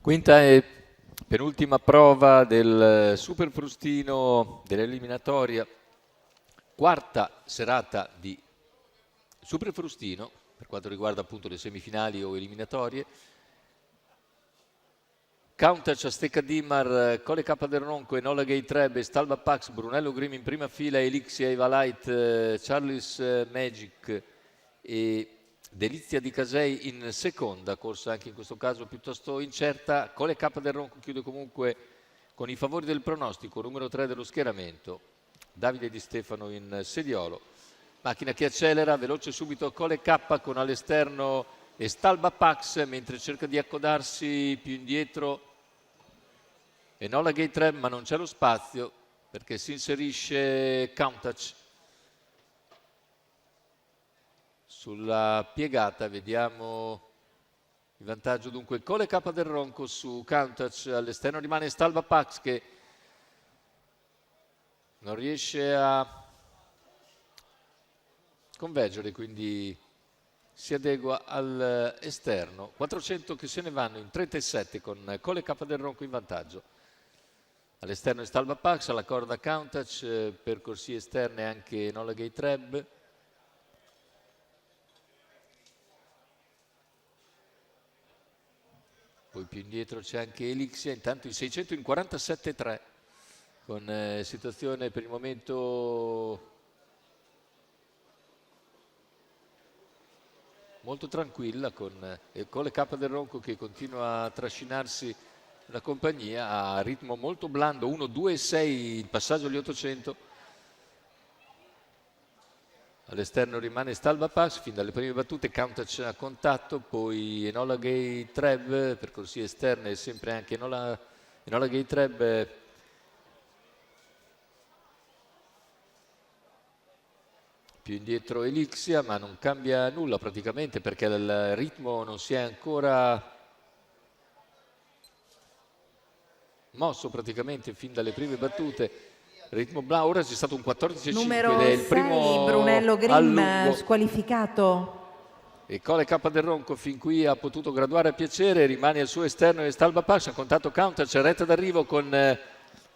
Quinta e penultima prova del Super Frustino dell'eliminatoria, quarta serata di Super Frustino per quanto riguarda appunto le semifinali o eliminatorie. Countach, Azteca Dimar, Cole K del Ronco, Enola Gay Treb, Stalba Pax, Brunello Grimm in prima fila, Elixia Evalite, Charles Magic e Delizia di Casei in seconda, corsa anche in questo caso piuttosto incerta. Cole K del Ronco chiude comunque con i favori del pronostico, numero 3 dello schieramento, Davide Di Stefano in sediolo. Macchina che accelera, veloce subito Cole K con all'esterno e Stalba Pax, mentre cerca di accodarsi più indietro Enola Gay Treb, ma non c'è lo spazio perché si inserisce Countach sulla piegata. Vediamo il vantaggio dunque Cole K del Ronco su Countach, all'esterno rimane Stalba Pax che non riesce a convergere, quindi si adegua all'esterno. 400 che se ne vanno in 37 con Cole K del Ronco in vantaggio. All'esterno è Stalba Pax, alla corda Countach, per corsie esterne anche Enola Gay Treb. Poi più indietro c'è anche Elixia, intanto i 600 in 47,3 con situazione per il momento molto tranquilla con Cole K del Ronco che continua a trascinarsi la compagnia a ritmo molto blando, 1-2-6 il passaggio agli 800. All'esterno rimane Stalba Pax, fin dalle prime battute Countach a contatto, poi Enola Gay Treb, per corsie esterne sempre anche Enola Gay Treb. Più indietro Elixia, ma non cambia nulla praticamente perché il ritmo non si è ancora mosso praticamente fin dalle prime battute. Ritmo blanco, ora c'è stato un 14-5 ed è il primo Brunello Grimm allungo. squalificato. E Cole K del Ronco fin qui ha potuto graduare a piacere, rimane al suo esterno e Stalba Pax, ha contatto Countach, retta d'arrivo con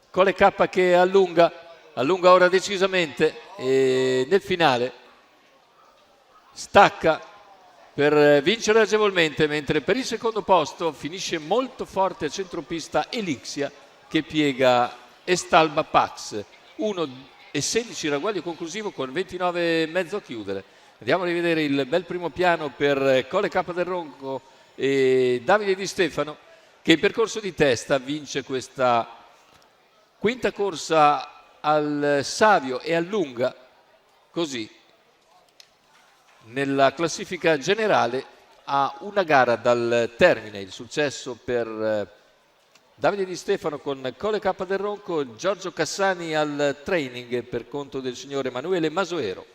Cole K che allunga ora decisamente e nel finale stacca per vincere agevolmente, mentre per il secondo posto finisce molto forte a centropista Elixia che piega Stalba Pax. 1,16 ragguaglio conclusivo con 29,5 a chiudere. Andiamo a rivedere il bel primo piano per Cole K del Ronco e Davide Di Stefano che in percorso di testa vince questa quinta corsa al Savio e allunga così nella classifica generale a una gara dal termine. Il successo per Davide Di Stefano con Cole K del Ronco, Giorgio Cassani al training per conto del signor Emanuele Masoero.